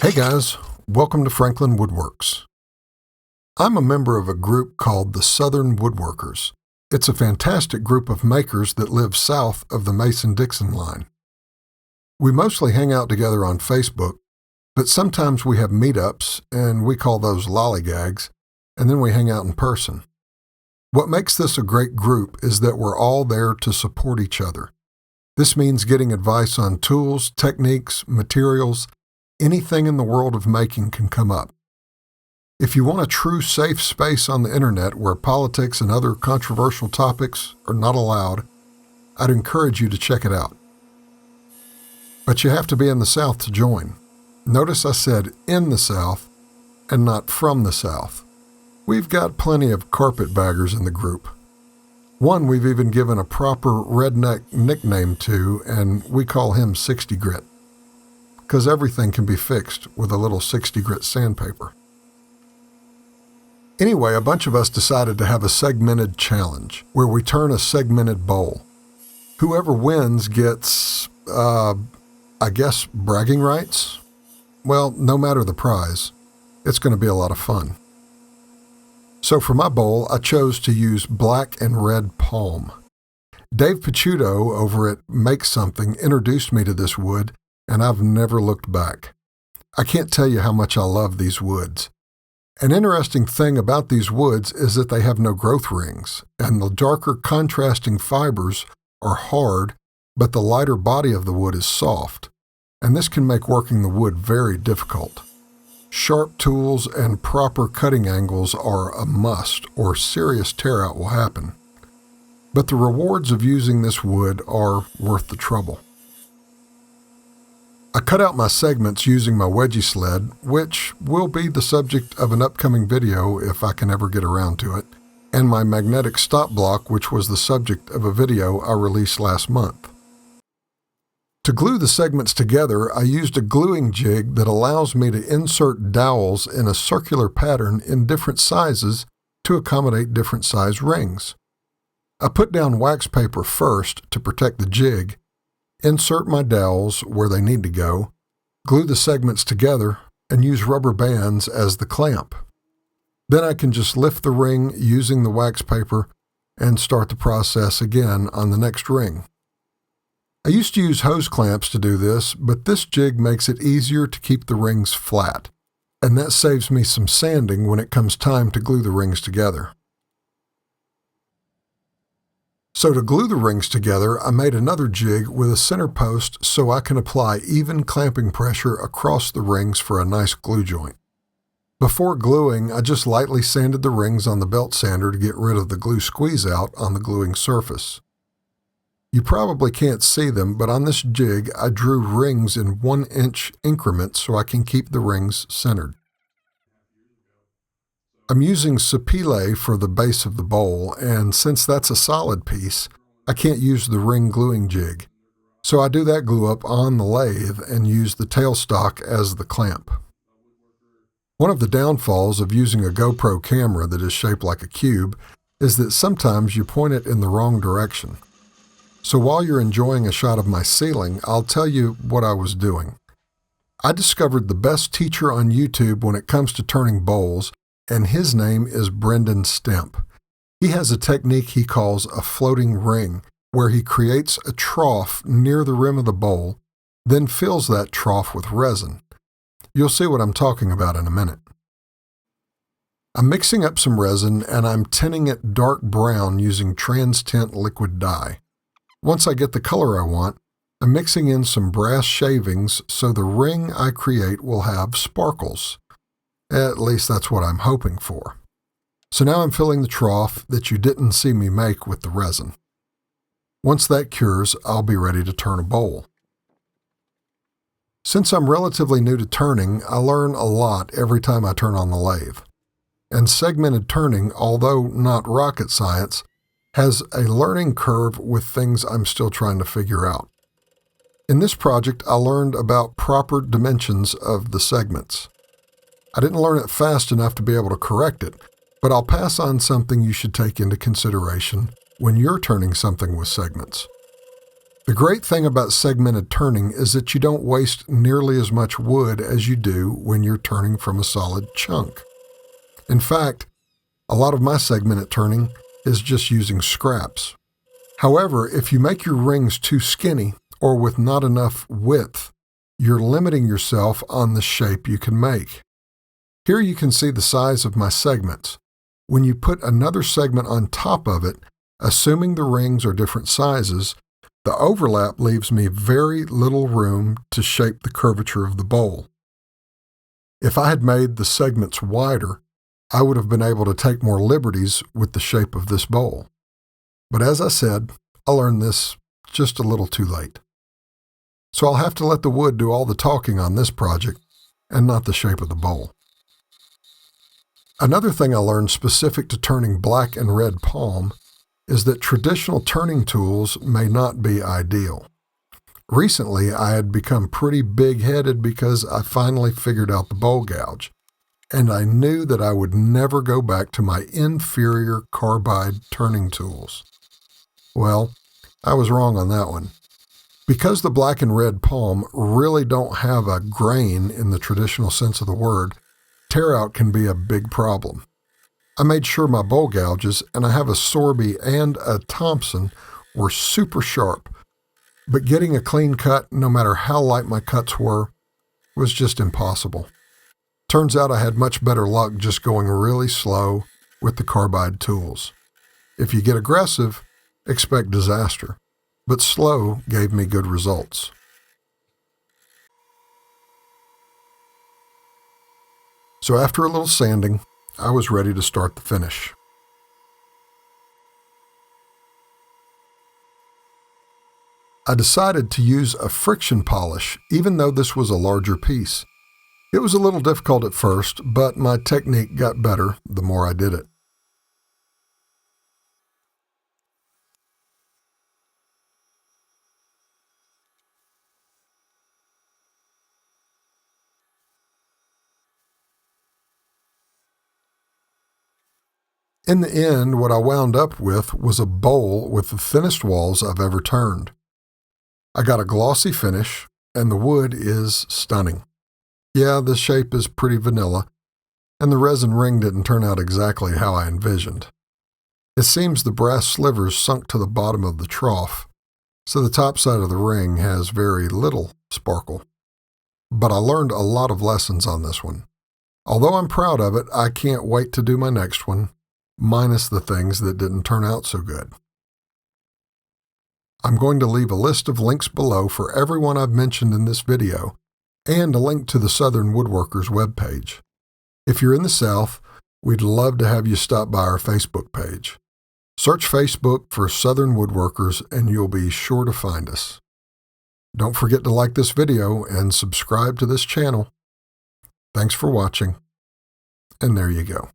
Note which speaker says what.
Speaker 1: Hey guys, welcome to Franklin Woodworks. I'm a member of a group called the Southern Woodworkers. It's a fantastic group of makers that live south of the Mason-Dixon line. We mostly hang out together on Facebook, but sometimes we have meetups, and we call those lollygags, and then we hang out in person. What makes this a great group is that we're all there to support each other. This means getting advice on tools, techniques, materials. Anything in the world of making can come up. If you want a true safe space on the internet where politics and other controversial topics are not allowed, I'd encourage you to check it out. But you have to be in the South to join. Notice I said in the South and not from the South. We've got plenty of carpetbaggers in the group. One we've even given a proper redneck nickname to, and we call him 60 Grit. Because everything can be fixed with a little 60 grit sandpaper. Anyway, a bunch of us decided to have a segmented challenge where we turn a segmented bowl. Whoever wins gets, bragging rights? Well, no matter the prize, it's going to be a lot of fun. So for my bowl, I chose to use black and red palm. Dave Picciuto over at Make Something introduced me to this wood, and I've never looked back. I can't tell you how much I love these woods. An interesting thing about these woods is that they have no growth rings, and the darker contrasting fibers are hard, but the lighter body of the wood is soft, and this can make working the wood very difficult. Sharp tools and proper cutting angles are a must, or serious tear out will happen. But the rewards of using this wood are worth the trouble. I cut out my segments using my wedgie sled, which will be the subject of an upcoming video if I can ever get around to it, and my magnetic stop block, which was the subject of a video I released last month. To glue the segments together, I used a gluing jig that allows me to insert dowels in a circular pattern in different sizes to accommodate different size rings. I put down wax paper first to protect the jig, insert my dowels where they need to go, glue the segments together, and use rubber bands as the clamp. Then I can just lift the ring using the wax paper and start the process again on the next ring. I used to use hose clamps to do this, but this jig makes it easier to keep the rings flat, and that saves me some sanding when it comes time to glue the rings together. So to glue the rings together, I made another jig with a center post so I can apply even clamping pressure across the rings for a nice glue joint. Before gluing, I just lightly sanded the rings on the belt sander to get rid of the glue squeeze out on the gluing surface. You probably can't see them, but on this jig, I drew rings in 1-inch increments so I can keep the rings centered. I'm using sapele for the base of the bowl, and since that's a solid piece, I can't use the ring gluing jig. So I do that glue up on the lathe and use the tailstock as the clamp. One of the downfalls of using a GoPro camera that is shaped like a cube is that sometimes you point it in the wrong direction. So while you're enjoying a shot of my ceiling, I'll tell you what I was doing. I discovered the best teacher on YouTube when it comes to turning bowls, and his name is Brendan Stemp. He has a technique he calls a floating ring, where he creates a trough near the rim of the bowl, then fills that trough with resin. You'll see what I'm talking about in a minute. I'm mixing up some resin, and I'm tinting it dark brown using trans-tint liquid dye. Once I get the color I want, I'm mixing in some brass shavings so the ring I create will have sparkles. At least that's what I'm hoping for. So now I'm filling the trough that you didn't see me make with the resin. Once that cures, I'll be ready to turn a bowl. Since I'm relatively new to turning, I learn a lot every time I turn on the lathe. And segmented turning, although not rocket science, has a learning curve with things I'm still trying to figure out. In this project, I learned about proper dimensions of the segments. I didn't learn it fast enough to be able to correct it, but I'll pass on something you should take into consideration when you're turning something with segments. The great thing about segmented turning is that you don't waste nearly as much wood as you do when you're turning from a solid chunk. In fact, a lot of my segmented turning is just using scraps. However, if you make your rings too skinny or with not enough width, you're limiting yourself on the shape you can make. Here you can see the size of my segments. When you put another segment on top of it, assuming the rings are different sizes, the overlap leaves me very little room to shape the curvature of the bowl. If I had made the segments wider, I would have been able to take more liberties with the shape of this bowl. But as I said, I learned this just a little too late. So I'll have to let the wood do all the talking on this project and not the shape of the bowl. Another thing I learned specific to turning black and red palm is that traditional turning tools may not be ideal. Recently, I had become pretty big-headed because I finally figured out the bowl gouge, and I knew that I would never go back to my inferior carbide turning tools. Well, I was wrong on that one. Because the black and red palm really don't have a grain in the traditional sense of the word, tear-out can be a big problem. I made sure my bowl gouges, and I have a Sorby and a Thompson, were super sharp, but getting a clean cut, no matter how light my cuts were, was just impossible. Turns out I had much better luck just going really slow with the carbide tools. If you get aggressive, expect disaster, but slow gave me good results. So after a little sanding, I was ready to start the finish. I decided to use a friction polish, even though this was a larger piece. It was a little difficult at first, but my technique got better the more I did it. In the end, what I wound up with was a bowl with the thinnest walls I've ever turned. I got a glossy finish, and the wood is stunning. Yeah, the shape is pretty vanilla, and the resin ring didn't turn out exactly how I envisioned. It seems the brass slivers sunk to the bottom of the trough, so the top side of the ring has very little sparkle. But I learned a lot of lessons on this one. Although I'm proud of it, I can't wait to do my next one, minus the things that didn't turn out so good. I'm going to leave a list of links below for everyone I've mentioned in this video, and a link to the Southern Woodworkers webpage. If you're in the South, we'd love to have you stop by our Facebook page. Search Facebook for Southern Woodworkers and you'll be sure to find us. Don't forget to like this video and subscribe to this channel. Thanks for watching, and there you go.